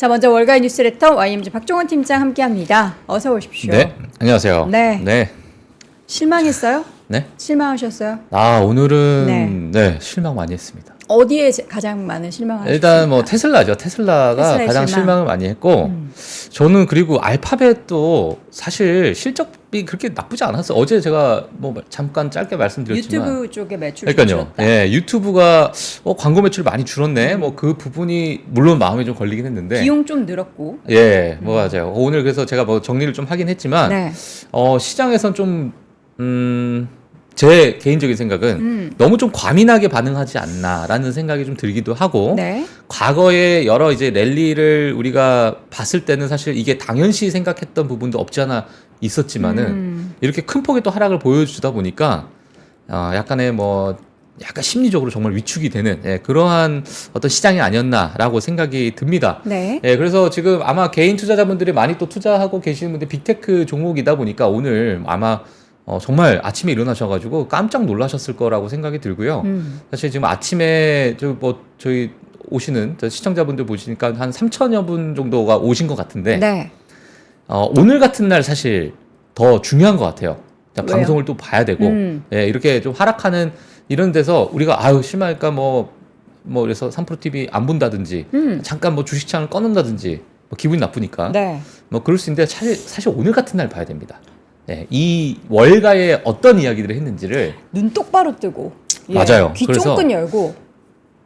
자, 먼저 월가의 뉴스레터 YMG 박종원 팀장 함께합니다. 어서 오십시오. 네, 안녕하세요. 네. 실망했어요? 네. 실망하셨어요? 오늘은 실망 많이 했습니다. 어디에 가장 많은 실망하셨어요? 일단 뭐 테슬라죠. 테슬라가 테슬라의 가장 실망. 실망을 많이 했고 저는 그리고 알파벳도 사실 실적이 그렇게 나쁘지 않았어요. 어제 제가 뭐 잠깐 짧게 말씀드렸지만 유튜브 쪽에 매출 그러니까요. 줄었다. 예, 유튜브가 광고 매출 많이 줄었네. 뭐 그 부분이 물론 마음에 좀 걸리긴 했는데 비용 좀 늘었고. 예, 뭐 맞아요. 오늘 그래서 제가 뭐 정리를 좀 하긴 했지만 네. 시장에선 좀 제 개인적인 생각은 너무 좀 과민하게 반응하지 않나라는 생각이 좀 들기도 하고 네. 과거에 여러 이제 랠리를 우리가 봤을 때는 사실 이게 당연시 생각했던 부분도 없지 않아 있었지만은 이렇게 큰 폭의 또 하락을 보여주다 보니까 약간의 뭐 약간 심리적으로 정말 위축이 되는 그러한 어떤 시장이 아니었나라고 생각이 듭니다. 네. 그래서 지금 아마 개인 투자자분들이 많이 또 투자하고 계시는 분들 빅테크 종목이다 보니까 오늘 아마 정말 아침에 일어나셔가지고 깜짝 놀라셨을 거라고 생각이 들고요. 사실 지금 아침에 저희 오시는 시청자분들 보시니까 한 3천여 분 정도가 오신 것 같은데 네. 오늘 같은 날 사실 더 중요한 것 같아요. 왜요? 방송을 또 봐야 되고 이렇게 좀 하락하는 이런 데서 우리가 실망할까 그래서 3프로TV 안 본다든지 잠깐 뭐 주식창을 꺼놓는다든지 뭐 기분이 나쁘니까 네. 뭐 그럴 수 있는데 사실 오늘 같은 날 봐야 됩니다. 이 월가에 어떤 이야기들을 했는지를 눈 똑바로 뜨고. 맞아요. 귀 그래서 쫑긋 열고.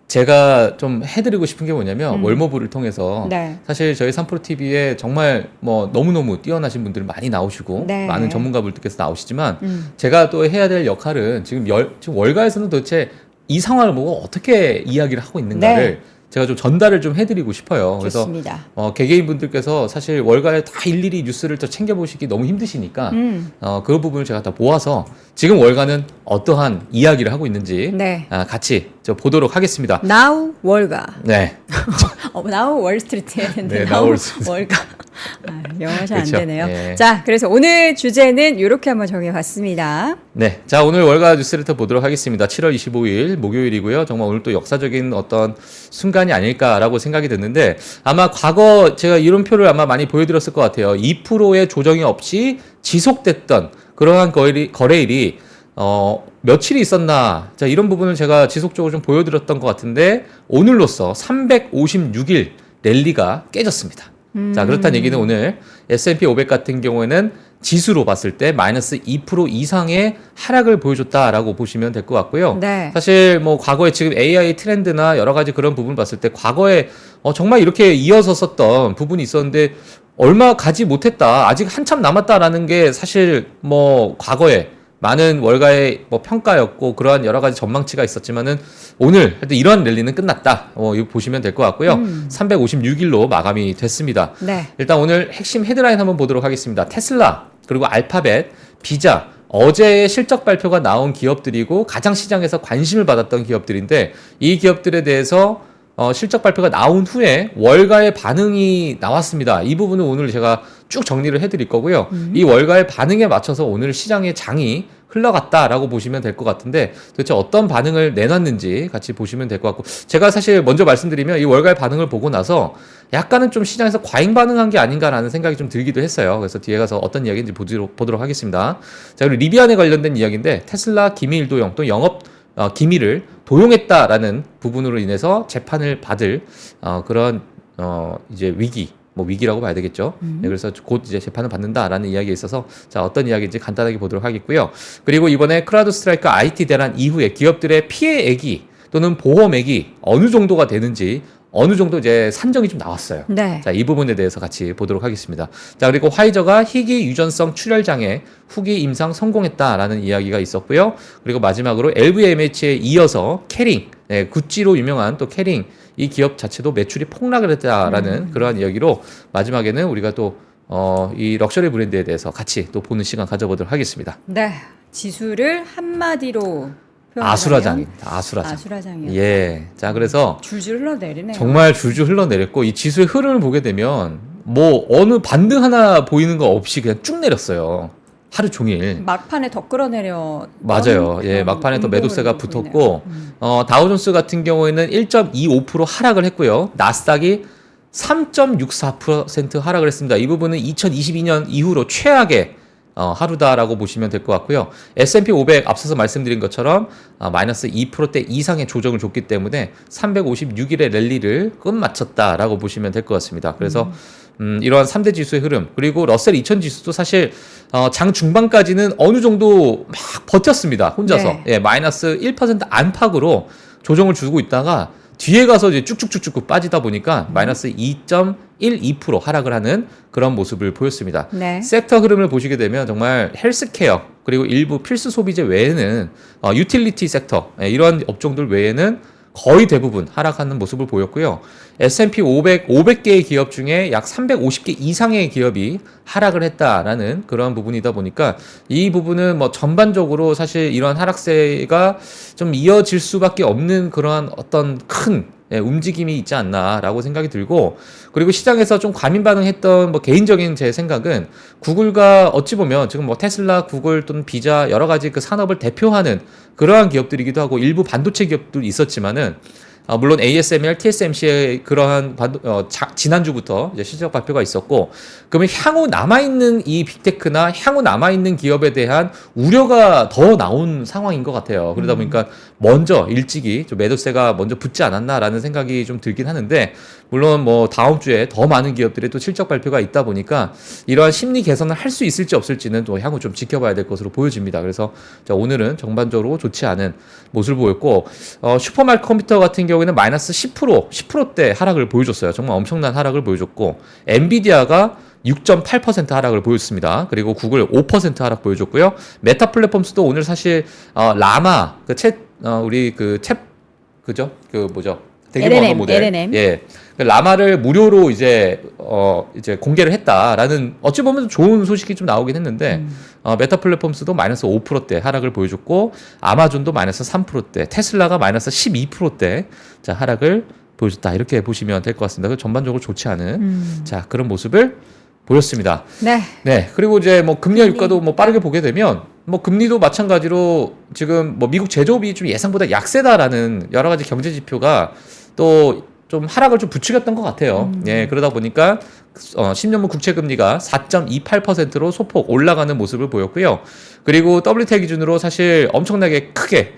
제가 좀 해드리고 싶은 게 뭐냐면 월모부를 통해서 네. 사실 저희 3프로TV에 정말 뭐 너무너무 뛰어나신 분들 많이 나오시고 네. 많은 전문가분들께서 나오시지만 제가 또 해야 될 역할은 지금 월가에서는 도대체 이 상황을 보고 어떻게 이야기를 하고 있는가를 제가 좀 전달을 좀 해드리고 싶어요. 좋습니다. 그래서 개개인분들께서 사실 월가에 다 일일이 뉴스를 또 챙겨보시기 너무 힘드시니까 그 부분을 제가 다 모아서 지금 월가는 어떠한 이야기를 하고 있는지 네. 같이 보도록 하겠습니다. Now 월가. 네. Now 월스트리트 해야 되는데 네, Now Now 월스트리트. 월가. 영어가 잘 안 그렇죠. 되네요. 네. 자, 그래서 오늘 주제는 이렇게 한번 정해봤습니다. 네. 자, 오늘 월가 뉴스레터 보도록 하겠습니다. 7월 25일 목요일이고요. 정말 오늘 또 역사적인 어떤 순간이 아닐까라고 생각이 드는데 아마 과거 제가 이런 표를 아마 많이 보여드렸을 것 같아요. 2%의 조정이 없이 지속됐던 그러한 거래일이 며칠이 있었나. 자, 이런 부분을 제가 지속적으로 좀 보여드렸던 것 같은데 오늘로써 356일 랠리가 깨졌습니다. 자, 그렇다는 얘기는 오늘 S&P 500 같은 경우에는 지수로 봤을 때 마이너스 2% 이상의 하락을 보여줬다라고 보시면 될 것 같고요. 네. 사실 뭐 과거에 지금 AI 트렌드나 여러 가지 그런 부분을 봤을 때 과거에 정말 이렇게 이어섰었던 부분이 있었는데 얼마 가지 못했다. 아직 한참 남았다라는 게 사실 뭐 과거에 많은 월가의 뭐 평가였고 그러한 여러 가지 전망치가 있었지만은 오늘 하여튼 이러한 랠리는 끝났다. 이거 보시면 될 것 같고요. 356일로 마감이 됐습니다. 네. 일단 오늘 핵심 헤드라인 한번 보도록 하겠습니다. 테슬라 그리고 알파벳, 비자 어제 실적 발표가 나온 기업들이고 가장 시장에서 관심을 받았던 기업들인데 이 기업들에 대해서 실적 발표가 나온 후에 월가의 반응이 나왔습니다. 이 부분은 오늘 제가 쭉 정리를 해드릴 거고요. 이 월가의 반응에 맞춰서 오늘 시장의 장이 흘러갔다라고 보시면 될 것 같은데 도대체 어떤 반응을 내놨는지 같이 보시면 될 것 같고 제가 사실 먼저 말씀드리면 이 월가의 반응을 보고 나서 약간은 좀 시장에서 과잉 반응한 게 아닌가라는 생각이 좀 들기도 했어요. 그래서 뒤에 가서 어떤 이야기인지 보도록 하겠습니다. 자, 그리고 리비안에 관련된 이야기인데 테슬라 기밀 도용 또 영업 기밀을 도용했다라는 부분으로 인해서 재판을 받을 그런 이제 위기라고 봐야 되겠죠. 네, 그래서 곧 이제 재판을 받는다라는 이야기에 있어서 자, 어떤 이야기인지 간단하게 보도록 하겠고요. 그리고 이번에 크라우드 스트라이크 IT 대란 이후에 기업들의 피해액이 또는 보험액이 어느 정도가 되는지 어느 정도 이제 산정이 좀 나왔어요. 네. 자, 이 부분에 대해서 같이 보도록 하겠습니다. 자, 그리고 화이저가 희귀 유전성 출혈 장애 후기 임상 성공했다라는 이야기가 있었고요. 그리고 마지막으로 LVMH에 이어서 캐링, 구찌로 유명한 또 캐링 이 기업 자체도 매출이 폭락을 했다라는 그러한 이야기로 마지막에는 우리가 또 이 럭셔리 브랜드에 대해서 같이 또 보는 시간 가져보도록 하겠습니다. 네. 지수를 한마디로 아수라장입니다. 아수라장. 아수라장이요. 예. 자, 그래서 줄줄 흘러내리네요. 정말 줄줄 흘러내렸고 이 지수의 흐름을 보게 되면 뭐 어느 반등 하나 보이는 거 없이 그냥 쭉 내렸어요. 하루 종일. 막판에 더 끌어내려. 맞아요. 예, 막판에 또 매도세가 붙었고 다우존스 같은 경우에는 1.25% 하락을 했고요. 나스닥이 3.64% 하락을 했습니다. 이 부분은 2022년 이후로 최악의 하루다라고 보시면 될 것 같고요. S&P 500 앞서서 말씀드린 것처럼 마이너스 2%대 이상의 조정을 줬기 때문에 356일의 랠리를 끝마쳤다라고 보시면 될 것 같습니다. 그래서 이러한 3대 지수의 흐름, 그리고 러셀 2000 지수도 사실 장 중반까지는 어느 정도 막 버텼습니다. 혼자서. 네. 예, 마이너스 1% 안팎으로 조정을 주고 있다가 뒤에 가서 이제 쭉쭉쭉쭉 빠지다 보니까 마이너스 2.12% 하락을 하는 그런 모습을 보였습니다. 네. 섹터 흐름을 보시게 되면 정말 헬스케어 그리고 일부 필수 소비재 외에는 유틸리티 섹터 이러한 업종들 외에는 거의 대부분 하락하는 모습을 보였고요. S&P 500개의 기업 중에 약 350개 이상의 기업이 하락을 했다라는 그런 부분이다 보니까 이 부분은 뭐 전반적으로 사실 이러한 하락세가 좀 이어질 수밖에 없는 그러한 어떤 큰 움직임이 있지 않나라고 생각이 들고, 그리고 시장에서 좀 과민 반응했던 뭐 개인적인 제 생각은 구글과 어찌 보면 지금 뭐 테슬라, 구글 또는 비자 여러 가지 그 산업을 대표하는 그러한 기업들이기도 하고 일부 반도체 기업도 있었지만은 물론 ASML, TSMC의 그러한 지난주부터 이제 실적 발표가 있었고, 그러면 향후 남아있는 이 빅테크나 향후 남아있는 기업에 대한 우려가 더 나온 상황인 것 같아요. 그러다 보니까 먼저 일찍이 좀 매도세가 먼저 붙지 않았나라는 생각이 좀 들긴 하는데, 물론 뭐 다음 주에 더 많은 기업들의 또 실적 발표가 있다 보니까 이러한 심리 개선을 할 수 있을지 없을지는 또 향후 좀 지켜봐야 될 것으로 보여집니다. 그래서 오늘은 전반적으로 좋지 않은 모습을 보였고, 슈퍼마켓 컴퓨터 같은 경우에는 마이너스 10%대 하락을 보여줬어요. 정말 엄청난 하락을 보여줬고, 엔비디아가 6.8% 하락을 보였습니다. 그리고 구글 5% 하락 보여줬고요. 메타 플랫폼스도 오늘 사실 라마 그죠? 그 뭐죠? 대규모 모델. LLM. 예. 라마를 무료로 이제 공개를 했다라는 어찌 보면 좋은 소식이 좀 나오긴 했는데, 메타 플랫폼스도 마이너스 5%대 하락을 보여줬고, 아마존도 마이너스 3%대, 테슬라가 마이너스 12%대 자 하락을 보여줬다, 이렇게 보시면 될 것 같습니다. 그래서 전반적으로 좋지 않은 자 그런 모습을 보였습니다. 네. 네. 그리고 이제 뭐 금리와 유가도 뭐 빠르게 보게 되면 뭐 금리도 마찬가지로 지금 뭐 미국 제조업이 좀 예상보다 약세다라는 여러 가지 경제 지표가 또 좀 하락을 좀 부추겼던 것 같아요. 예, 그러다 보니까 10년물 국채 금리가 4.28%로 소폭 올라가는 모습을 보였고요. 그리고 WTI 기준으로 사실 엄청나게 크게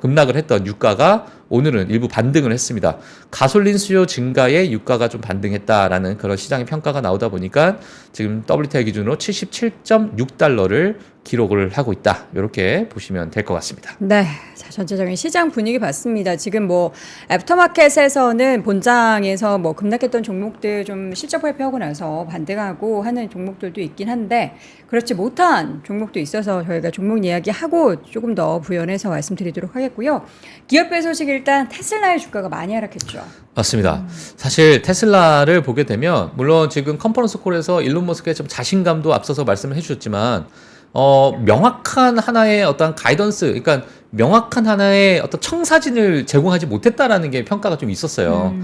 급락을 했던 유가가 오늘은 일부 반등을 했습니다. 가솔린 수요 증가에 유가가 좀 반등했다라는 그런 시장의 평가가 나오다 보니까 지금 WTI 기준으로 77.6달러를 기록을 하고 있다, 이렇게 보시면 될 것 같습니다. 네. 자, 전체적인 시장 분위기 봤습니다. 지금 뭐 애프터마켓에서는 본장에서 뭐 급락했던 종목들 좀 실적 발표하고 나서 반등하고 하는 종목들도 있긴 한데, 그렇지 못한 종목도 있어서 저희가 종목 이야기하고 조금 더 부연해서 말씀드리도록 하겠고요. 기업별 소식, 일단 테슬라의 주가가 많이 하락했죠. 맞습니다. 사실 테슬라를 보게 되면 물론 지금 컨퍼런스 콜에서 일론 머스크의 좀 자신감도 앞서서 말씀을 해주셨지만, 명확한 하나의 어떤 가이던스, 그러니까 명확한 하나의 어떤 청사진을 제공하지 못했다라는 게 평가가 좀 있었어요.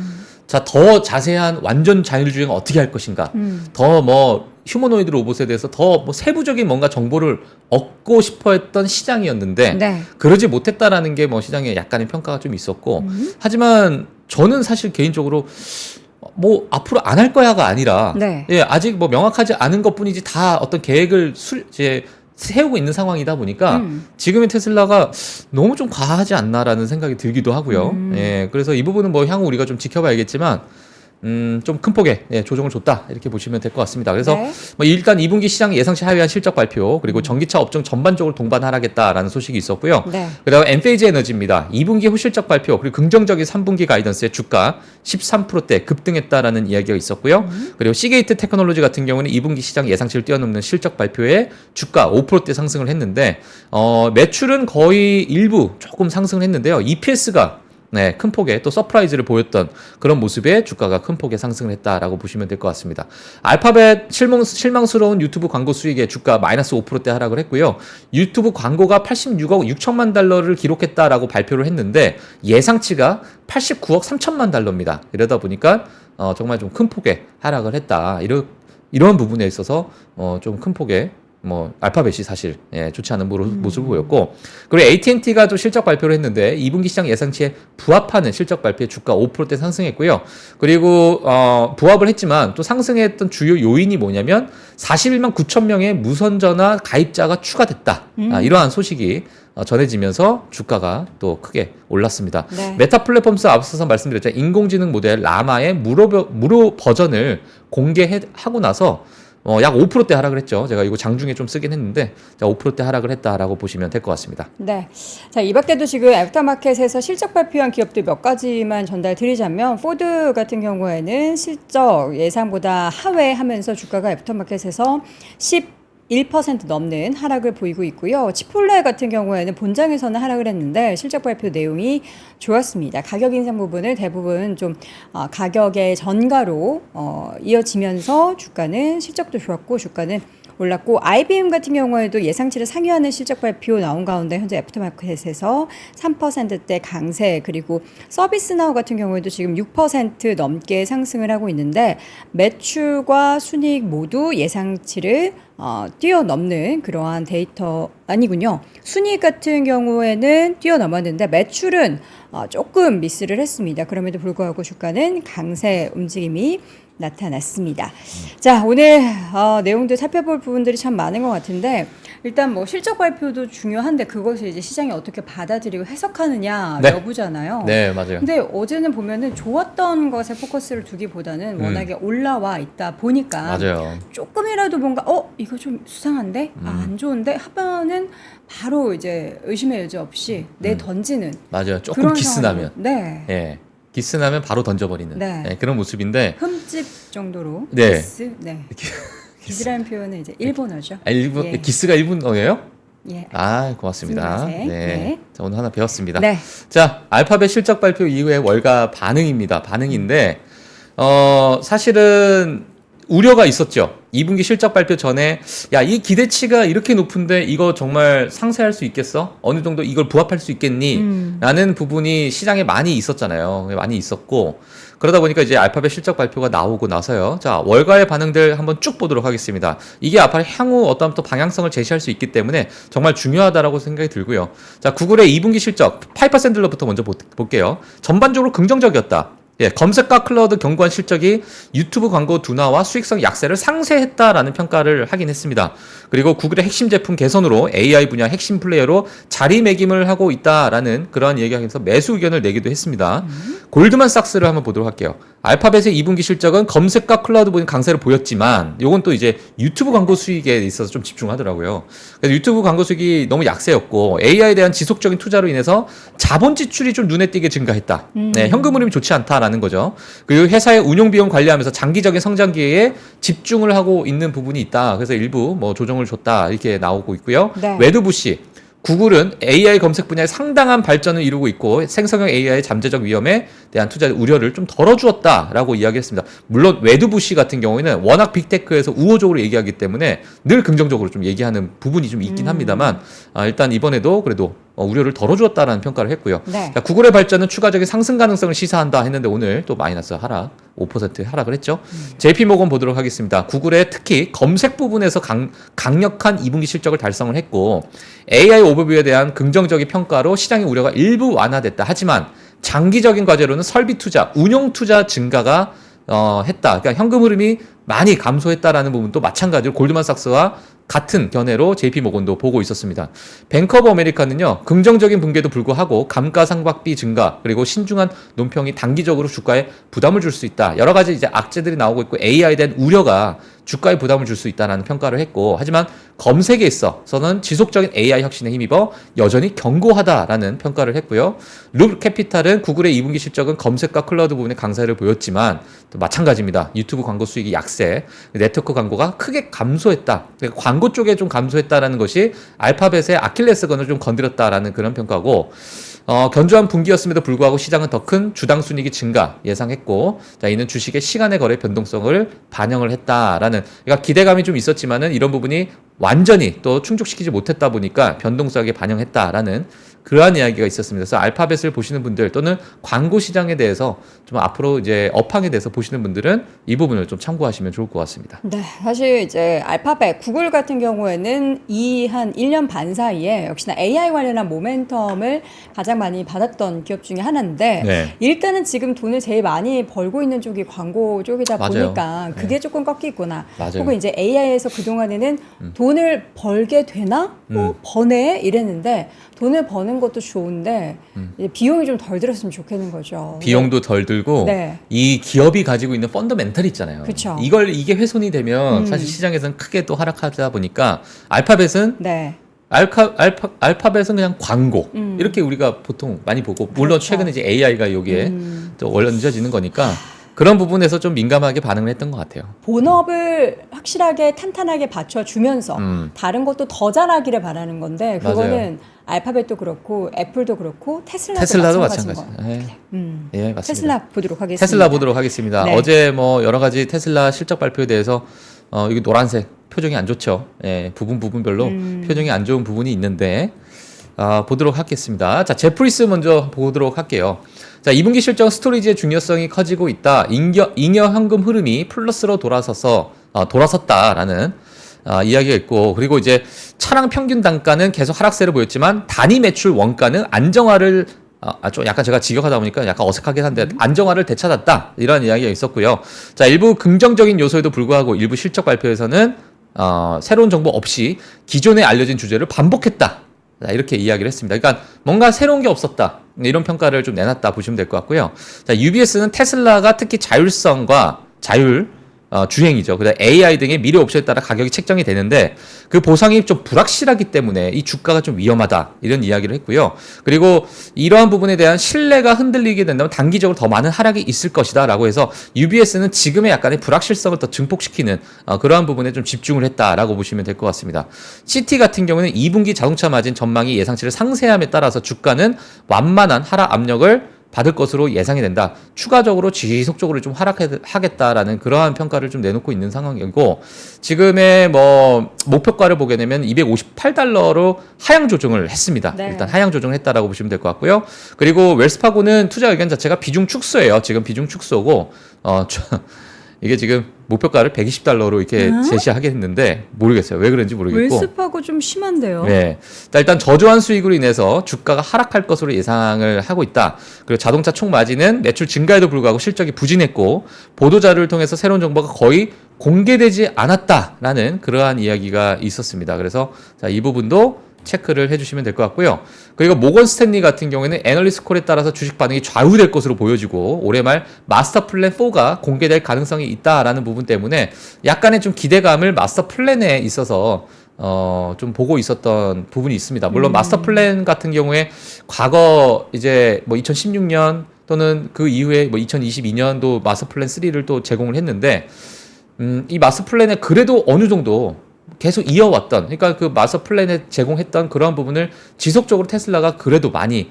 자, 더 자세한 완전 자율주행 어떻게 할 것인가, 더 뭐 휴머노이드 로봇에 대해서 더 뭐 세부적인 뭔가 정보를 얻고 싶어했던 시장이었는데, 네. 그러지 못했다라는 게 뭐 시장에 약간의 평가가 좀 있었고, 하지만 저는 사실 개인적으로 뭐 앞으로 안 할 거야가 아니라, 네. 예, 아직 뭐 명확하지 않은 것뿐이지 다 어떤 계획을 이제 세우고 있는 상황이다 보니까 지금의 테슬라가 너무 좀 과하지 않나라는 생각이 들기도 하고요. 예, 그래서 이 부분은 뭐 향후 우리가 좀 지켜봐야겠지만, 좀 큰 폭의 조정을 줬다, 이렇게 보시면 될 것 같습니다. 그래서 네. 뭐 일단 2분기 시장 예상치 하회한 실적 발표, 그리고 전기차 업종 전반적으로 동반 하락했다라는 소식이 있었고요. 네. 그다음에 엔페이지 에너지입니다. 2분기 후실적 발표, 그리고 긍정적인 3분기 가이던스의 주가 13%대 급등했다라는 이야기가 있었고요. 그리고 시게이트 테크놀로지 같은 경우는 2분기 시장 예상치를 뛰어넘는 실적 발표에 주가 5%대 상승을 했는데, 매출은 거의 일부 조금 상승을 했는데요. EPS가 큰 폭의 또 서프라이즈를 보였던 그런 모습에 주가가 큰 폭의 상승을 했다라고 보시면 될 것 같습니다. 알파벳 실망스러운 유튜브 광고 수익에 주가 마이너스 5%대 하락을 했고요. 유튜브 광고가 86억 6천만 달러를 기록했다라고 발표를 했는데, 예상치가 89억 3천만 달러입니다. 이러다 보니까 정말 좀 큰 폭의 하락을 했다. 이런 부분에 있어서 좀 큰 폭의 뭐 알파벳이 사실 좋지 않은 모습을 보였고, 그리고 AT&T가 또 실적 발표를 했는데 2분기 시장 예상치에 부합하는 실적 발표에 주가 5%대 상승했고요. 그리고 부합을 했지만 또 상승했던 주요 요인이 뭐냐면 41만 9천 명의 무선전화 가입자가 추가됐다. 이러한 소식이 전해지면서 주가가 또 크게 올랐습니다. 네. 메타 플랫폼스 앞서서 말씀드렸죠. 인공지능 모델 라마의 무료 버전을 공개하고 나서 약 5%대 하락을 했죠. 제가 이거 장중에 좀 쓰긴 했는데 5%대 하락을 했다라고 보시면 될 것 같습니다. 네. 자, 이 밖에도 지금 애프터마켓에서 실적 발표한 기업들 몇 가지만 전달드리자면, 포드 같은 경우에는 실적 예상보다 하회하면서 주가가 애프터마켓에서 1% 넘는 하락을 보이고 있고요. 치폴레 같은 경우에는 본장에서는 하락을 했는데 실적 발표 내용이 좋았습니다. 가격 인상 부분을 대부분 좀 가격의 전가로 이어지면서 주가는 실적도 좋았고 주가는 올랐고, IBM 같은 경우에도 예상치를 상회하는 실적 발표 나온 가운데 현재 애프터마켓에서 3%대 강세, 그리고 서비스나우 같은 경우에도 지금 6% 넘게 상승을 하고 있는데 매출과 순이익 모두 예상치를 뛰어넘는 그러한 데이터 아니군요. 순이익 같은 경우에는 뛰어넘었는데 매출은 조금 미스를 했습니다. 그럼에도 불구하고 주가는 강세 움직임이 나타났습니다. 자, 오늘 내용들 살펴볼 부분들이 참 많은 것 같은데, 일단 뭐 실적 발표도 중요한데 그것을 이제 시장이 어떻게 받아들이고 해석하느냐 네. 여부잖아요. 네, 맞아요. 근데 어제는 보면은 좋았던 것에 포커스를 두기보다는 워낙에 올라와 있다 보니까 맞아요. 조금이라도 뭔가 이거 좀 수상한데, 안 좋은데 하면은 바로 이제 의심의 여지 없이 내 던지는 맞아요. 조금 그런 기스 상황이- 나면. 네. 예. 기스 나면 바로 던져버리는 네. 그런 모습인데. 흠집 정도로 네. 기스, 네. 기스라는 표현은 이제 일본어죠. 일본 예. 기스가 일본어예요? 예. 고맙습니다. 스미마셍. 네. 자, 오늘 하나 배웠습니다. 네. 자, 알파벳 실적 발표 이후에 월가 반응입니다. 반응인데, 사실은 우려가 있었죠. 2분기 실적 발표 전에, 야, 이 기대치가 이렇게 높은데 이거 정말 상쇄할 수 있겠어? 어느 정도 이걸 부합할 수 있겠니? 라는 부분이 시장에 많이 있었잖아요. 많이 있었고, 그러다 보니까 이제 알파벳 실적 발표가 나오고 나서요. 자, 월가의 반응들 한번 쭉 보도록 하겠습니다. 이게 앞으로 향후 어떤 또 방향성을 제시할 수 있기 때문에 정말 중요하다라고 생각이 들고요. 자, 구글의 2분기 실적 8%부터 먼저 볼게요. 전반적으로 긍정적이었다. 예, 검색과 클라우드 경구한 실적이 유튜브 광고 둔화와 수익성 약세를 상쇄했다라는 평가를 하긴 했습니다. 그리고 구글의 핵심 제품 개선으로 AI 분야 핵심 플레이어로 자리매김을 하고 있다라는 그러한 얘기하면서 매수 의견을 내기도 했습니다. 골드만삭스를 한번 보도록 할게요. 알파벳의 2분기 실적은 검색과 클라우드 보는 강세를 보였지만 요건 또 이제 유튜브 광고 수익에 있어서 좀 집중하더라고요. 그래서 유튜브 광고 수익이 너무 약세였고 AI에 대한 지속적인 투자로 인해서 자본 지출이 좀 눈에 띄게 증가했다. 네, 현금 흐름이 좋지 않다라는 거죠. 그리고 회사의 운용 비용 관리하면서 장기적인 성장 기회에 집중을 하고 있는 부분이 있다. 그래서 일부 뭐 조정을 줬다 이렇게 나오고 있고요. 네. 웨드부시 구글은 AI 검색 분야에 상당한 발전을 이루고 있고 생성형 AI의 잠재적 위험에 대한 투자 우려를 좀 덜어주었다라고 이야기했습니다. 물론 웨드부시 같은 경우에는 워낙 빅테크에서 우호적으로 얘기하기 때문에 늘 긍정적으로 좀 얘기하는 부분이 좀 있긴 합니다만 일단 이번에도 그래도 우려를 덜어주었다라는 평가를 했고요. 네. 자, 구글의 발전은 추가적인 상승 가능성을 시사한다 했는데 오늘 또 마이너스 하락 5% 하락을 했죠. JP모건 보도록 하겠습니다. 구글의 특히 검색 부분에서 강력한 2분기 실적을 달성을 했고 AI 오버뷰에 대한 긍정적인 평가로 시장의 우려가 일부 완화됐다. 하지만 장기적인 과제로는 설비 투자, 운용 투자 증가가 했다. 그러니까 현금 흐름이 많이 감소했다라는 부분도 마찬가지로 골드만삭스와 같은 견해로 JP모건도 보고 있었습니다. 뱅크 오브 아메리카는요, 긍정적인 붕괴도 불구하고 감가상각비 증가 그리고 신중한 논평이 단기적으로 주가에 부담을 줄 수 있다. 여러 가지 이제 악재들이 나오고 있고 AI에 대한 우려가 주가에 부담을 줄 수 있다는 평가를 했고, 하지만 검색에 있어서는 지속적인 AI 혁신에 힘입어 여전히 견고하다라는 평가를 했고요. 룹캐피탈은 구글의 2분기 실적은 검색과 클라우드 부분의 강세를 보였지만 또 마찬가지입니다. 유튜브 광고 수익이 약세, 네트워크 광고가 크게 감소했다. 그러니까 광고 쪽에 좀 감소했다라는 것이 알파벳의 아킬레스건을 좀 건드렸다라는 그런 평가고, 견조한 분기였음에도 불구하고 시장은 더 큰 주당 순이익이 증가 예상했고, 자, 이는 주식의 시간의 거래 변동성을 반영을 했다라는, 그러니까 기대감이 좀 있었지만은 이런 부분이 완전히 또 충족시키지 못했다 보니까 변동성에 반영했다라는 그러한 이야기가 있었습니다. 그래서 알파벳을 보시는 분들 또는 광고 시장에 대해서 좀 앞으로 이제 업황에 대해서 보시는 분들은 이 부분을 좀 참고하시면 좋을 것 같습니다. 네, 사실 이제 알파벳, 구글 같은 경우에는 이 한 1년 반 사이에 역시나 AI 관련한 모멘텀을 가장 많이 받았던 기업 중에 하나인데 네. 일단은 지금 돈을 제일 많이 벌고 있는 쪽이 광고 쪽이다 맞아요. 보니까 그게 조금 꺾이구나. 맞아요. 혹은 이제 AI에서 그동안에는 돈을 벌게 되나? 버네? 이랬는데 돈을 버는 것도 좋은데 이제 비용이 좀 덜 들었으면 좋겠는 거죠. 비용도 덜 들고 네. 이 기업이 가지고 있는 펀더멘털 있잖아요. 그쵸. 이게 훼손이 되면 사실 시장에서는 크게 또 하락하다 보니까 알파벳은 네. 알파벳은 그냥 광고 이렇게 우리가 보통 많이 보고 물론 그렇죠. 최근에 이제 AI가 여기에 또 얹어지는 거니까 그런 부분에서 좀 민감하게 반응을 했던 것 같아요. 본업을 확실하게 탄탄하게 받쳐주면서 다른 것도 더 잘하기를 바라는 건데 그거는 맞아요. 알파벳도 그렇고 애플도 그렇고 테슬라도 마찬가지인 마찬가지. 거예요. 예, 맞습니다. 테슬라 보도록 하겠습니다. 테슬라 보도록 하겠습니다. 네. 어제 뭐 여러 가지 테슬라 실적 발표에 대해서 이게 노란색 표정이 안 좋죠. 예, 부분별로 표정이 안 좋은 부분이 있는데 보도록 하겠습니다. 자, 제프리스 먼저 보도록 할게요. 자, 2분기 실적 스토리지의 중요성이 커지고 있다. 잉여 현금 흐름이 플러스로 돌아섰다라는 이야기가 있고, 그리고 이제 차량 평균 단가는 계속 하락세를 보였지만 단위 매출 원가는 안정화를 좀 약간 제가 직역하다 보니까 약간 어색하긴 한데 안정화를 되찾았다 이런 이야기가 있었고요. 자, 일부 긍정적인 요소에도 불구하고 일부 실적 발표에서는 새로운 정보 없이 기존에 알려진 주제를 반복했다. 자, 이렇게 이야기를 했습니다. 그러니까 뭔가 새로운 게 없었다. 이런 평가를 좀 내놨다 보시면 될 것 같고요. 자, UBS는 테슬라가 특히 자율성과 주행이죠. 그다음 AI 등의 미래 옵션에 따라 가격이 책정이 되는데 그 보상이 좀 불확실하기 때문에 이 주가가 좀 위험하다 이런 이야기를 했고요. 그리고 이러한 부분에 대한 신뢰가 흔들리게 된다면 단기적으로 더 많은 하락이 있을 것이다라고 해서 UBS는 지금의 약간의 불확실성을 더 증폭시키는 그러한 부분에 좀 집중을 했다라고 보시면 될 것 같습니다. CT 같은 경우는 2분기 자동차 마진 전망이 예상치를 상쇄함에 따라서 주가는 완만한 하락 압력을 받을 것으로 예상이 된다. 추가적으로 지속적으로 좀 하락하겠다라는 그러한 평가를 좀 내놓고 있는 상황이고 지금의 뭐 목표가를 보게 되면 $258로 하향 조정을 했습니다. 네. 일단 하향 조정을 했다라고 보시면 될 것 같고요. 그리고 웰스파고는 투자 의견 자체가 비중 축소예요. 지금 비중 축소고 이게 지금 목표가를 $120로 이렇게 제시하게 했는데 모르겠어요. 왜 그런지 모르겠고. 웰스파고 좀 심한데요. 네. 일단 저조한 수익으로 인해서 주가가 하락할 것으로 예상을 하고 있다. 그리고 자동차 총 마진은 매출 증가에도 불구하고 실적이 부진했고 보도 자료를 통해서 새로운 정보가 거의 공개되지 않았다라는 그러한 이야기가 있었습니다. 그래서 자, 이 부분도 체크를 해주시면 될 것 같고요. 그리고 모건 스탠리 같은 경우에는 애널리스트 콜에 따라서 주식 반응이 좌우될 것으로 보여지고 올해 말 마스터 플랜 4가 공개될 가능성이 있다라는 부분 때문에 약간의 좀 기대감을 마스터 플랜에 있어서 좀 보고 있었던 부분이 있습니다. 물론 마스터 플랜 같은 경우에 과거 이제 뭐 2016년 또는 그 이후에 뭐 2022년도 마스터 플랜 3를 또 제공을 했는데 이 마스터 플랜에 그래도 어느 정도 계속 이어왔던, 그러니까 그 마스터 플랜에 제공했던 그런 부분을 지속적으로 테슬라가 그래도 많이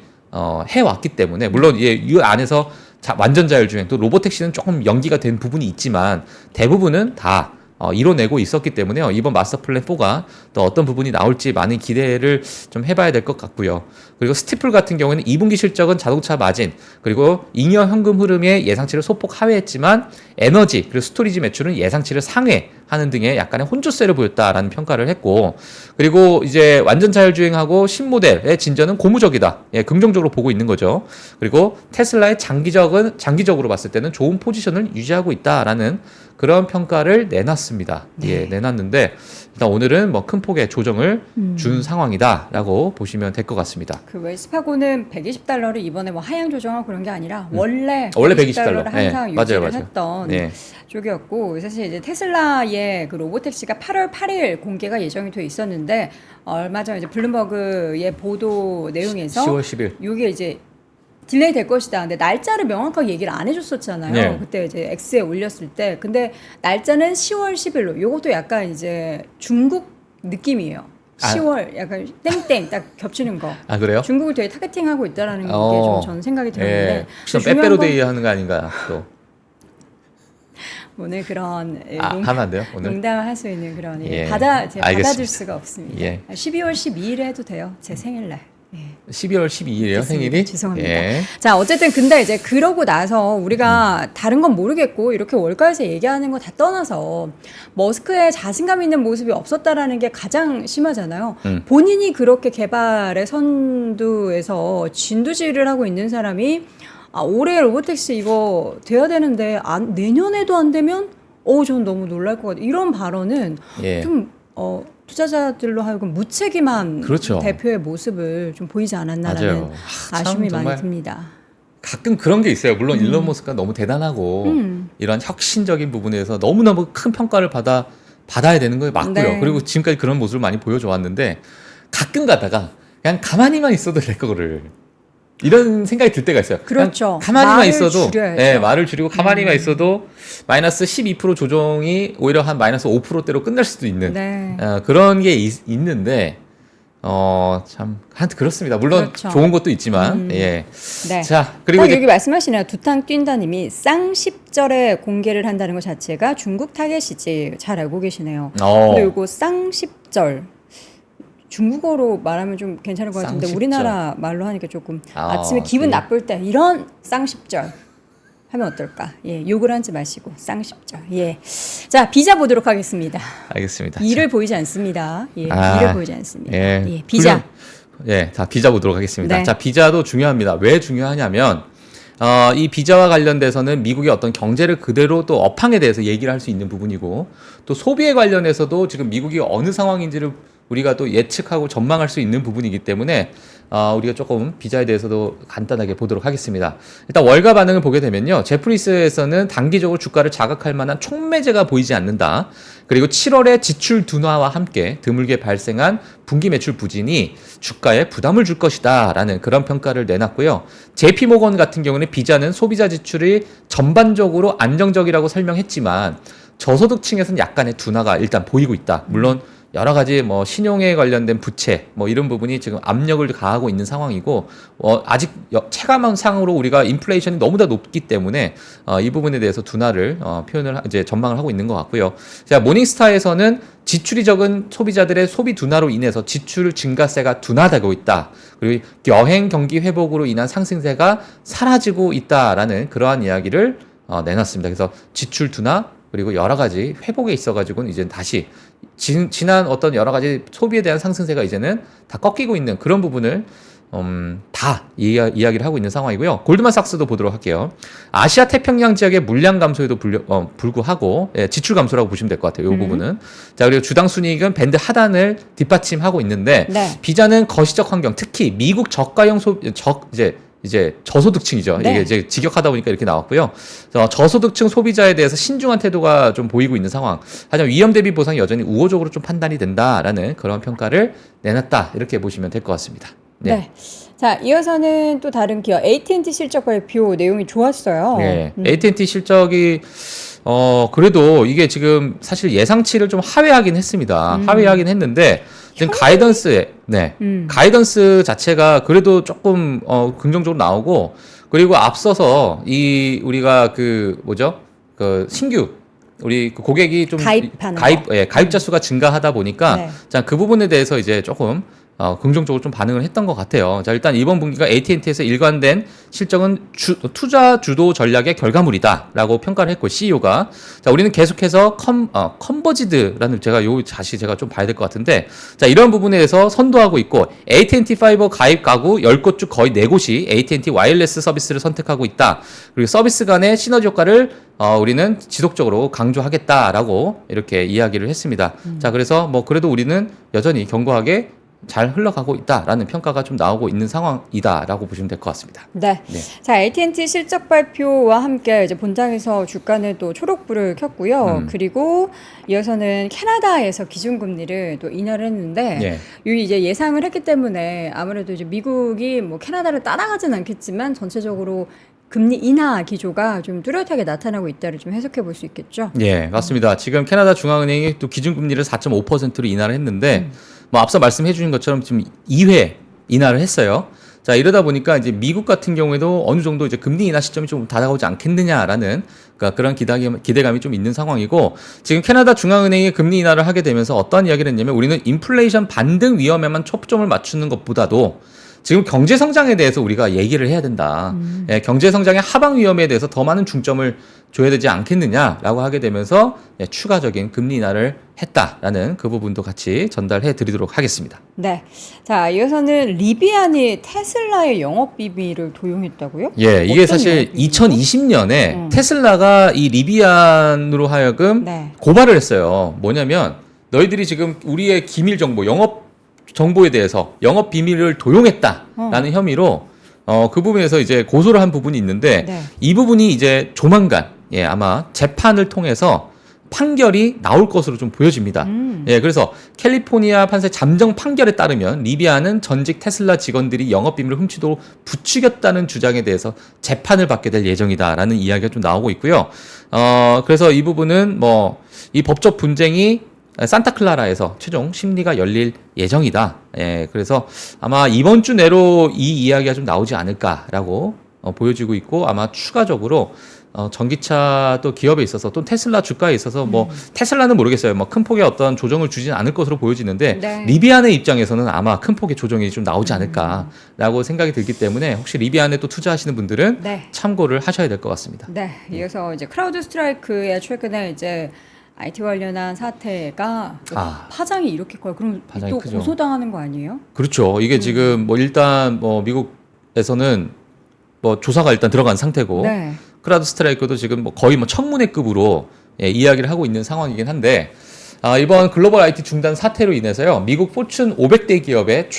해왔기 때문에 물론 이 안에서 완전 자율주행 또 로보택시는 조금 연기가 된 부분이 있지만 대부분은 다 이뤄내고 있었기 때문에요. 이번 마스터 플랜 4가 또 어떤 부분이 나올지 많은 기대를 좀 해봐야 될 것 같고요. 그리고 스티플 같은 경우에는 2분기 실적은 자동차 마진 그리고 잉여 현금 흐름의 예상치를 소폭 하회했지만 에너지 그리고 스토리지 매출은 예상치를 상회하는 등의 약간의 혼조세를 보였다라는 평가를 했고 그리고 이제 완전 자율주행하고 신모델의 진전은 고무적이다. 예, 긍정적으로 보고 있는 거죠. 그리고 테슬라의 장기적으로 봤을 때는 좋은 포지션을 유지하고 있다라는 그런 평가를 내놨습니다. 예, 내놨는데 일단 오늘은 뭐 큰 폭의 조정을 준 상황이다라고 보시면 될 것 같습니다. 그 웰스파고는 $120를 이번에 뭐 하향 조정하고 그런 게 아니라 원래 $120 항상 네, 유지를 맞아요. 했던 네. 쪽이었고 사실 이제 테슬라의 그 로보택시가 8월 8일 공개가 예정이 돼 있었는데 얼마 전 이제 블룸버그의 보도 내용에서 10월 10일. 이게 이제 딜레이 될 것이다. 근데 날짜를 명확하게 얘기를 안 해줬었잖아요. 네. 그때 이제 X에 올렸을 때. 근데 날짜는 10월 10일로. 요것도 약간 이제 중국 느낌이에요. 10월 약간 땡땡 딱 겹치는 거. 아 그래요? 중국을 되게 타겟팅하고 있다라는 게 좀 저는 생각이 들었는데. 예. 혹시 빼빼로데이 하는 거 아닌가 또. 오늘 그런 하면 안 돼요? 오늘? 농담을 할 수 있는 그런 예. 제가 알겠습니다. 받아줄 수가 없습니다. 예. 12월 12일에 해도 돼요. 제 생일날. 예. 12월 12일이에요, 생일이? 죄송합니다. 예. 자, 어쨌든 근데 이제 그러고 나서 우리가 다른 건 모르겠고 이렇게 월가에서 얘기하는 거 다 떠나서 머스크의 자신감 있는 모습이 없었다라는 게 가장 심하잖아요. 본인이 그렇게 개발의 선두에서 진두지휘를 하고 있는 사람이 올해 로보택시 이거 돼야 되는데 내년에도 안 되면 전 너무 놀랄 것 같아요. 이런 발언은 예. 좀 투자자들로 하여금 무책임한 그렇죠. 대표의 모습을 좀 보이지 않았나라는 맞아요. 아쉬움이 참 많이 정말 듭니다. 가끔 그런 게 있어요. 물론 일론 머스크가 너무 대단하고 이런 혁신적인 부분에서 너무너무 큰 평가를 받아야 되는 거예요. 맞고요. 네. 그리고 지금까지 그런 모습을 많이 보여줘 왔는데 가끔 가다가 그냥 가만히만 있어도 될 거를 이런 생각이 들 때가 있어요. 그렇죠. 가만히만 말을 있어도 줄여야죠. 네, 말을 줄이고 가만히만 있어도 마이너스 12% 조정이 오히려 한 마이너스 5%대로 끝날 수도 있는 네. 그런 게 있는데 참 그렇습니다. 물론 그렇죠. 좋은 것도 있지만 예. 네. 자, 그리고 딱 이제 여기 말씀하시네요. 두탕 뛴다님이 쌍십절에 공개를 한다는 것 자체가 중국 타겟이지 잘 알고 계시네요. 근데 이거 쌍십절 중국어로 말하면 좀 괜찮을 것 같은데 쌍십절. 우리나라 말로 하니까 조금 아, 아침에 기분 네. 나쁠 때 이런 쌍십절 하면 어떨까? 예, 욕을 하지 마시고 쌍십절. 예. 자, 비자 보도록 하겠습니다. 알겠습니다. 일을 보이지 않습니다. 예, 아, 일을 보이지 않습니다. 예. 예, 비자. 예, 자, 비자 보도록 하겠습니다. 네. 자, 비자도 중요합니다. 왜 중요하냐면, 이 비자와 관련돼서는 미국의 어떤 경제를 그대로 또 업황에 대해서 얘기를 할 수 있는 부분이고, 또 소비에 관련해서도 지금 미국이 어느 상황인지를 우리가 또 예측하고 전망할 수 있는 부분이기 때문에, 우리가 조금 비자에 대해서도 간단하게 보도록 하겠습니다. 일단 월가 반응을 보게 되면요. 제프리스에서는 단기적으로 주가를 자극할 만한 촉매제가 보이지 않는다. 그리고 7월에 지출 둔화와 함께 드물게 발생한 분기 매출 부진이 주가에 부담을 줄 것이다 라는 그런 평가를 내놨고요. JP모건 같은 경우는 비자는 소비자 지출이 전반적으로 안정적이라고 설명했지만 저소득층에서는 약간의 둔화가 일단 보이고 있다. 물론 여러 가지 뭐 신용에 관련된 부채 뭐 이런 부분이 지금 압력을 가하고 있는 상황이고 아직 체감상으로 우리가 인플레이션이 너무나 높기 때문에 이 부분에 대해서 둔화를 표현을 이제 전망을 하고 있는 것 같고요. 자, 모닝스타에서는 지출이 적은 소비자들의 소비 둔화로 인해서 지출 증가세가 둔화되고 있다. 그리고 여행 경기 회복으로 인한 상승세가 사라지고 있다라는 그러한 이야기를 내놨습니다. 그래서 지출 둔화 그리고 여러 가지 회복에 있어가지고는 이제 다시 지난 어떤 여러 가지 소비에 대한 상승세가 이제는 다 꺾이고 있는 그런 부분을 다 이야기를 하고 있는 상황이고요. 골드만삭스도 보도록 할게요. 아시아 태평양 지역의 물량 감소에도 불구하고 지출 감소라고 보시면 될 것 같아요. 이 부분은. 자, 그리고 주당 순이익은 밴드 하단을 뒷받침하고 있는데 네. 비자는 거시적 환경, 특히 미국 저가형 이제 저소득층이죠. 네. 이게 이제 직역하다 보니까 이렇게 나왔고요. 저소득층 소비자에 대해서 신중한 태도가 좀 보이고 있는 상황. 하지만 위험 대비 보상이 여전히 우호적으로 좀 판단이 된다라는 그런 평가를 내놨다. 이렇게 보시면 될 것 같습니다. 네. 자, 이어서는 또 다른 기업 AT&T 실적 발표 내용이 좋았어요. 네. AT&T 실적이 그래도 이게 지금 사실 예상치를 좀 하회하긴 했습니다. 하회하긴 했는데 지금 가이던스 자체가 그래도 조금 긍정적으로 나오고 그리고 앞서서 우리가 신규 우리 그 고객이 좀 가입자 수가 증가하다 보니까 네. 자, 그 부분에 대해서 이제 조금 긍정적으로 좀 반응을 했던 것 같아요. 자, 일단 이번 분기가 AT&T에서 일관된 실적은 투자 주도 전략의 결과물이다라고 평가를 했고 CEO가 자, 우리는 계속해서 컨버지드라는 제가 좀 봐야 될 것 같은데 자, 이런 부분에 대해서 선도하고 있고 AT&T 파이버 가입 가구 10곳 중 거의 4곳이 AT&T 와이어리스 서비스를 선택하고 있다. 그리고 서비스 간의 시너지 효과를 우리는 지속적으로 강조하겠다라고 이렇게 이야기를 했습니다. 자, 그래서 그래도 우리는 여전히 견고하게 잘 흘러가고 있다라는 평가가 좀 나오고 있는 상황이다라고 보시면 될 것 같습니다. 네. 자, AT&T 실적 발표와 함께 이제 본장에서 주가는 또 초록불을 켰고요. 그리고 이어서는 캐나다에서 기준금리를 또 인하를 했는데 이제 예상을 했기 때문에 아무래도 이제 미국이 캐나다를 따라가진 않겠지만 전체적으로 금리 인하 기조가 좀 뚜렷하게 나타나고 있다를 좀 해석해 볼 수 있겠죠. 예, 맞습니다. 지금 캐나다 중앙은행이 또 기준금리를 4.5%로 인하를 했는데 앞서 말씀해 주신 것처럼 지금 2회 인하를 했어요. 자, 이러다 보니까 이제 미국 같은 경우에도 어느 정도 이제 금리 인하 시점이 좀 다가오지 않겠느냐라는 그런 기대감이 좀 있는 상황이고 지금 캐나다 중앙은행이 금리 인하를 하게 되면서 어떤 이야기를 했냐면 우리는 인플레이션 반등 위험에만 초점을 맞추는 것보다도 지금 경제 성장에 대해서 우리가 얘기를 해야 된다. 예, 경제 성장의 하방 위험에 대해서 더 많은 중점을 줘야 되지 않겠느냐라고 하게 되면서 예, 추가적인 금리 인하를 했다라는 그 부분도 같이 전달해 드리도록 하겠습니다. 네. 자, 이어서는 리비안이 테슬라의 영업 비밀을 도용했다고요? 예, 이게 어떤 사실 영업 비밀이죠? 2020년에 테슬라가 이 리비안으로 하여금 네. 고발을 했어요. 뭐냐면 너희들이 지금 우리의 기밀 정보, 영업 정보에 대해서 영업 비밀을 도용했다라는 혐의로 그 부분에서 이제 고소를 한 부분이 있는데 네. 이 부분이 이제 조만간 예, 아마 재판을 통해서 판결이 나올 것으로 좀 보여집니다. 예, 그래서 캘리포니아 판사의 잠정 판결에 따르면 리비안은 전직 테슬라 직원들이 영업 비밀을 훔치도록 부추겼다는 주장에 대해서 재판을 받게 될 예정이다라는 이야기가 좀 나오고 있고요. 그래서 이 부분은 뭐 이 법적 분쟁이 산타클라라에서 최종 심리가 열릴 예정이다. 예, 그래서 아마 이번 주 내로 이 이야기가 좀 나오지 않을까라고 보여지고 있고 아마 추가적으로 전기차 또 기업에 있어서 또 테슬라 주가에 있어서 뭐 테슬라는 모르겠어요. 뭐 큰 폭의 어떤 조정을 주진 않을 것으로 보여지는데 네. 리비안의 입장에서는 아마 큰 폭의 조정이 좀 나오지 않을까라고 생각이 들기 때문에 혹시 리비안에 또 투자하시는 분들은 네. 참고를 하셔야 될 것 같습니다. 네. 이어서 이제 크라우드 스트라이크에 최근에 이제 IT 관련한 사태가 파장이 이렇게 커요. 그럼 파장이 또 크죠. 고소당하는 거 아니에요? 그렇죠. 이게 지금 뭐 일단 뭐 미국에서는 뭐 조사가 일단 들어간 상태고 네. 크라우드 스트라이크도 지금 뭐 거의 뭐 청문회급으로 예, 이야기를 하고 있는 상황이긴 한데 이번 글로벌 IT 중단 사태로 인해서요 미국 포춘 500대 기업의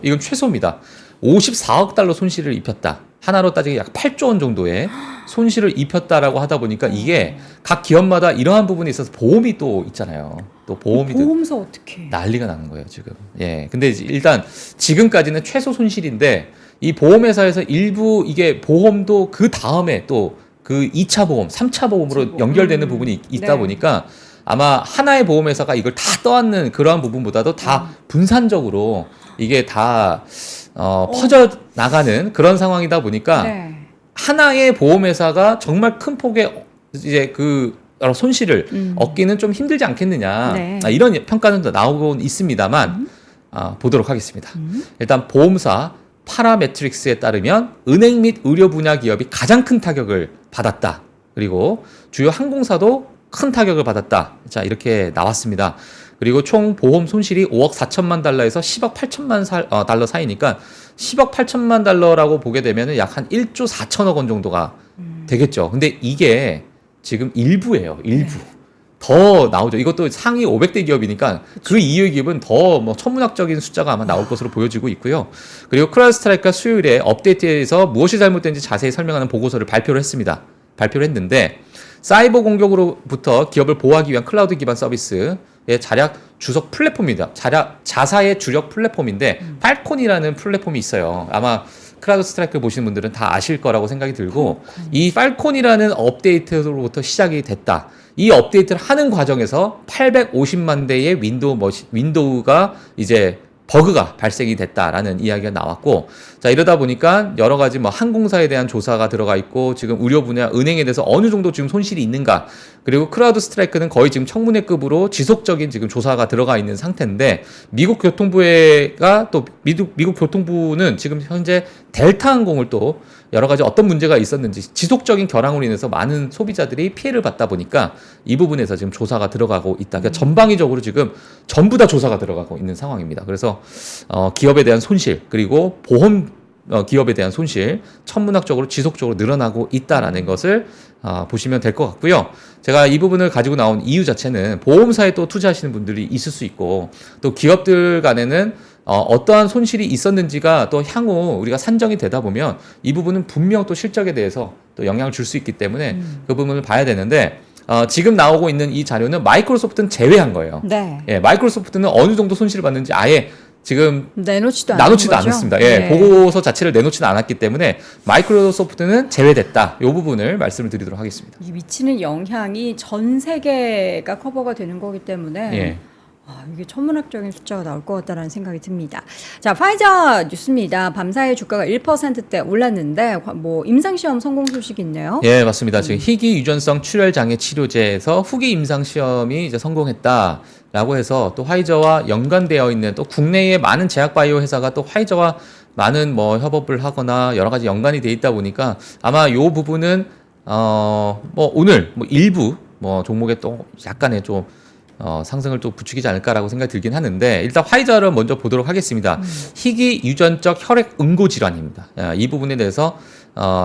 이건 최소입니다. 54억 달러 손실을 입혔다. 하나로 따지게 약 8조 원 정도의 손실을 입혔다라고 하다 보니까 이게 각 기업마다 이러한 부분에 있어서 보험이 또 있잖아요. 또 보험사 어떻게? 난리가 나는 거예요 지금. 예, 근데 일단 지금까지는 최소 손실인데 이 보험회사에서 일부 이게 보험도 그 다음에 또 그 2차 보험, 3차 보험으로 연결되는 부분이 있다 네. 보니까 아마 하나의 보험회사가 이걸 다 떠안는 그러한 부분보다도 다 분산적으로 이게 다 퍼져 나가는 그런 상황이다 보니까 네. 하나의 보험회사가 정말 큰 폭의 이제 그 여러 손실을 얻기는 좀 힘들지 않겠느냐 네. 이런 평가는 나오고 있습니다만 보도록 하겠습니다. 일단 보험사 파라메트릭스에 따르면 은행 및 의료 분야 기업이 가장 큰 타격을 받았다. 그리고 주요 항공사도 큰 타격을 받았다. 자, 이렇게 나왔습니다. 그리고 총 보험 손실이 5억 4천만 달러에서 10억 8천만 달러 사이니까 10억 8천만 달러라고 보게 되면 약 한 1조 4천억 원 정도가 되겠죠. 근데 이게 지금 일부예요. 일부. 네. 더 나오죠. 이것도 상위 500대 기업이니까 그 이후의 기업은 더 뭐 천문학적인 숫자가 아마 나올 것으로 보여지고 있고요. 그리고 크라우드 스트라이크가 수요일에 업데이트에서 무엇이 잘못된지 자세히 설명하는 보고서를 발표를 했습니다. 발표를 했는데 사이버 공격으로부터 기업을 보호하기 위한 클라우드 기반 서비스의 자력 주석 플랫폼입니다. 자사의 주력 플랫폼인데 팔콘이라는 플랫폼이 있어요. 아마 크라우드 스트라이크 보시는 분들은 다 아실 거라고 생각이 들고 이 팔콘이라는 업데이트로부터 시작이 됐다. 이 업데이트를 하는 과정에서 850만 대의 윈도우가 이제 버그가 발생이 됐다라는 이야기가 나왔고, 자, 이러다 보니까 여러 가지 뭐 항공사에 대한 조사가 들어가 있고, 지금 의료 분야, 은행에 대해서 어느 정도 지금 손실이 있는가, 그리고 크라우드 스트라이크는 거의 지금 청문회급으로 지속적인 지금 조사가 들어가 있는 상태인데, 미국 교통부는 지금 현재 델타 항공을 또 여러 가지 어떤 문제가 있었는지 지속적인 결항으로 인해서 많은 소비자들이 피해를 받다 보니까 이 부분에서 지금 조사가 들어가고 있다. 그러니까 전방위적으로 지금 전부 다 조사가 들어가고 있는 상황입니다. 그래서 기업에 대한 손실 그리고 보험 기업에 대한 손실 천문학적으로 지속적으로 늘어나고 있다라는 것을 보시면 될 것 같고요. 제가 이 부분을 가지고 나온 이유 자체는 보험사에 또 투자하시는 분들이 있을 수 있고 또 기업들 간에는 어떠한 손실이 있었는지가 또 향후 우리가 산정이 되다 보면 이 부분은 분명 또 실적에 대해서 또 영향을 줄 수 있기 때문에 그 부분을 봐야 되는데 지금 나오고 있는 이 자료는 마이크로소프트는 제외한 거예요. 네. 예, 마이크로소프트는 어느 정도 손실을 받는지 아예 지금 나누지도 않았습니다. 예, 네. 보고서 자체를 내놓지는 않았기 때문에 마이크로소프트는 제외됐다. 이 부분을 말씀을 드리도록 하겠습니다. 이 미치는 영향이 전 세계가 커버가 되는 거기 때문에 예. 이게 천문학적인 숫자가 나올 것 같다라는 생각이 듭니다. 자, 파이자 뉴스입니다. 밤사이 주가가 1%대 올랐는데 뭐 임상시험 성공 소식이 있네요. 예, 맞습니다. 지금 희귀 유전성 출혈 장애 치료제에서 후기 임상 시험이 이제 성공했다라고 해서 또 화이저와 연관되어 있는 또 국내의 많은 제약 바이오 회사가 또 화이저와 많은 뭐 협업을 하거나 여러 가지 연관이 돼 있다 보니까 아마 요 부분은 뭐 오늘 뭐 일부 뭐 종목에 또 약간의 좀 상승을 또 부추기지 않을까라고 생각이 들긴 하는데 일단 화이자를 먼저 보도록 하겠습니다. 희귀 유전적 혈액 응고 질환입니다. 이 부분에 대해서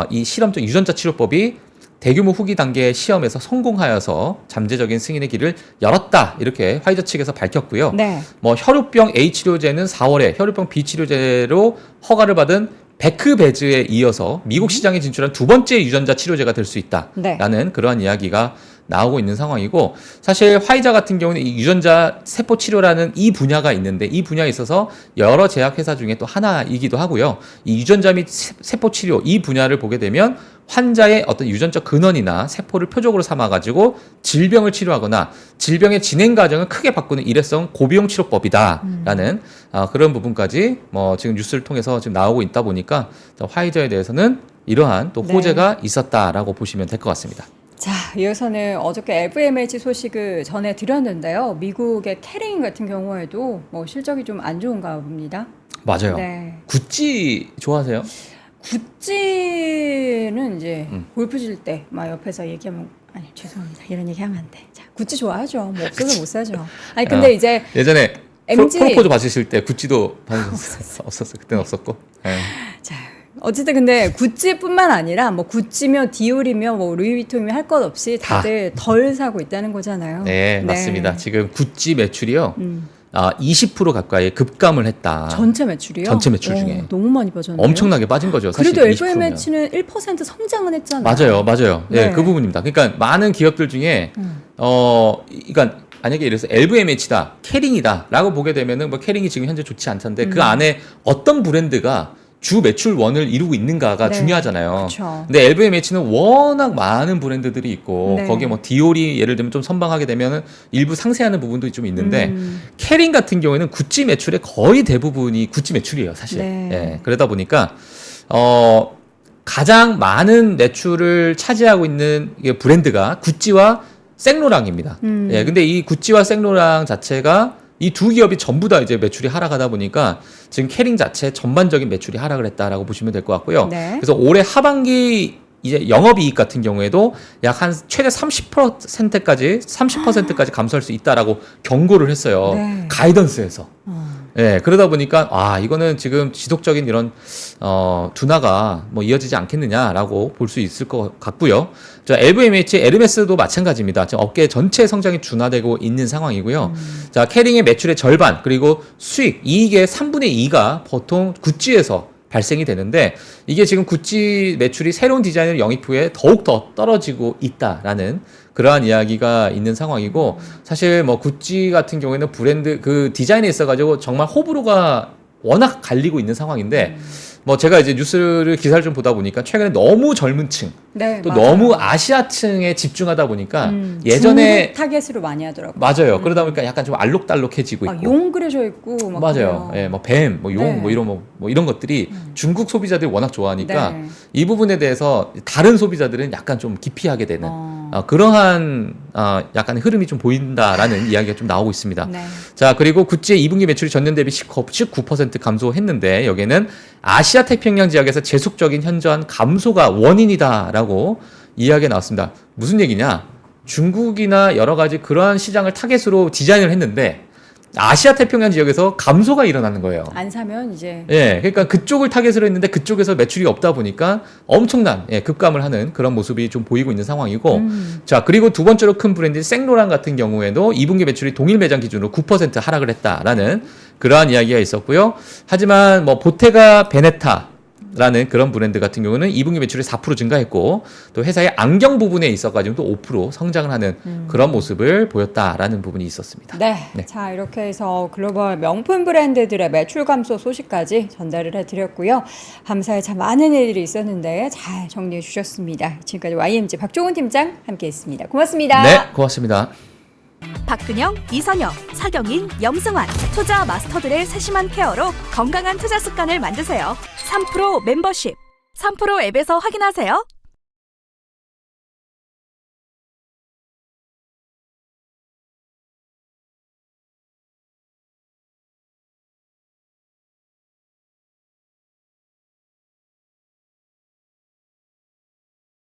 이 실험적 유전자 치료법이 대규모 후기 단계 시험에서 성공하여서 잠재적인 승인의 길을 열었다 이렇게 화이자 측에서 밝혔고요. 네. 뭐 혈우병 A 치료제는 4월에 혈우병 B 치료제로 허가를 받은 베크베즈에 이어서 미국 시장에 진출한 두 번째 유전자 치료제가 될 수 있다라는 네. 그러한 이야기가 나오고 있는 상황이고 사실 화이자 같은 경우는 이 유전자 세포 치료라는 이 분야가 있는데 이 분야에 있어서 여러 제약회사 중에 또 하나이기도 하고요. 이 유전자 및 세포 치료 이 분야를 보게 되면 환자의 어떤 유전적 근원이나 세포를 표적으로 삼아가지고 질병을 치료하거나 질병의 진행 과정을 크게 바꾸는 일회성 고비용 치료법이다라는 그런 부분까지 뭐 지금 뉴스를 통해서 지금 나오고 있다 보니까 화이자에 대해서는 이러한 또 호재가 있었다라고 보시면 될 것 같습니다. 자, 이어서는 어저께 LVMH 소식을 전해드렸는데요. 미국의 캐링 같은 경우에도 뭐 실적이 좀 안 좋은가 봅니다. 맞아요. 네. 구찌 좋아하세요? 구찌는 이제 골프 칠 때 막 옆에서 얘기하면 아니 죄송합니다 이런 얘기하면 안 돼. 자, 구찌 좋아하죠. 뭐 없어서 못 사죠. 아니 근데 이제 예전에 MG 프로포즈 받으실 때 구찌도 받으셨어요? 없었어요. 그때는 없었고. 네. 자, 어쨌든 근데 구찌뿐만 아니라 뭐 구찌며 디올이며 뭐 루이비통이며 할 것 없이 다들 덜 사고 있다는 거잖아요. 네, 맞습니다. 지금 구찌 매출이요. 20% 가까이 급감을 했다. 전체 매출이요? 전체 매출 중에. 너무 많이 빠졌네요. 엄청나게 빠진 거죠. 사실 그래도 20%면. LVMH는 1% 성장은 했잖아요. 맞아요. 네. 예, 그 부분입니다. 그러니까 많은 기업들 중에 그러니까 만약에 이래서 LVMH다, 캐링이다라고 보게 되면은 뭐 캐링이 지금 현재 좋지 않던데 그 안에 어떤 브랜드가 주 매출 원을 이루고 있는가가 네. 중요하잖아요. 그렇죠. 근데 LVMH는 워낙 많은 브랜드들이 있고 네. 거기에 뭐 디올이 예를 들면 좀 선방하게 되면은 일부 상세하는 부분도 좀 있는데 캐링 같은 경우에는 구찌 매출의 거의 대부분이 구찌 매출이에요, 사실. 네. 예, 그러다 보니까 가장 많은 매출을 차지하고 있는 이게 브랜드가 구찌와 생로랑입니다. 예, 근데 이 구찌와 생로랑 자체가 이 두 기업이 전부 다 이제 매출이 하락하다 보니까 지금 캐링 자체 전반적인 매출이 하락을 했다라고 보시면 될 것 같고요. 네. 그래서 올해 하반기 이제 영업이익 같은 경우에도 약 한 최대 30%까지 감소할 수 있다라고 경고를 했어요. 네. 가이던스에서. 예, 그러다 보니까 이거는 지금 지속적인 이런 둔화가 뭐 이어지지 않겠느냐라고 볼 수 있을 것 같고요. 자, LVMH, 에르메스도 마찬가지입니다. 지금 업계 전체 성장이 둔화되고 있는 상황이고요. 자, 캐링의 매출의 절반 그리고 수익, 이익의 3분의 2가 보통 구찌에서 발생이 되는데 이게 지금 구찌 매출이 새로운 디자인을 영입 후에 더욱 더 떨어지고 있다라는 그러한 이야기가 있는 상황이고 사실 뭐 구찌 같은 경우에는 브랜드 그 디자인에 있어가지고 정말 호불호가 워낙 갈리고 있는 상황인데 뭐 제가 이제 뉴스를 기사를 좀 보다 보니까 최근에 너무 젊은 층, 네, 또 맞아요. 너무 아시아층에 집중하다 보니까 예전에 중국 타겟으로 많이 하더라고요. 맞아요. 그러다 보니까 약간 좀 알록달록해지고 있고. 용 그려져 있고 막 맞아요. 그래요. 예, 뭐 뱀, 뭐 용, 네. 뭐 이런 것들이 중국 소비자들이 워낙 좋아하니까 네. 이 부분에 대해서 다른 소비자들은 약간 좀 기피하게 되는 그러한 약간 흐름이 좀 보인다라는 이야기가 좀 나오고 있습니다. 네. 자, 그리고 구찌의 2분기 매출이 전년 대비 19% 감소했는데 여기에는 아시아 태평양 지역에서 지속적인 현저한 감소가 원인이다라고 이야기가 나왔습니다. 무슨 얘기냐? 중국이나 여러 가지 그러한 시장을 타겟으로 디자인을 했는데 아시아 태평양 지역에서 감소가 일어나는 거예요. 안 사면 이제 예, 그러니까 그쪽을 타겟으로 했는데 그쪽에서 매출이 없다 보니까 엄청난 급감을 하는 그런 모습이 좀 보이고 있는 상황이고, 자, 그리고 두 번째로 큰 브랜드 생로랑 같은 경우에도 2분기 매출이 동일 매장 기준으로 9% 하락을 했다라는 그러한 이야기가 있었고요. 하지만 뭐 보테가 베네타 라는 그런 브랜드 같은 경우는 2분기 매출이 4% 증가했고 또 회사의 안경 부분에 있어가지고 또 5% 성장을 하는 그런 모습을 보였다라는 부분이 있었습니다. 네. 네. 자, 이렇게 해서 글로벌 명품 브랜드들의 매출 감소 소식까지 전달을 해드렸고요. 밤사이 참 많은 일들이 있었는데 잘 정리해 주셨습니다. 지금까지 YMG 박종훈 팀장 함께했습니다. 고맙습니다. 네, 고맙습니다. 박근영, 이선영, 사경인, 염승환 투자 마스터들의 세심한 케어로 건강한 투자 습관을 만드세요. 3프로 멤버십 3프로 앱에서 확인하세요.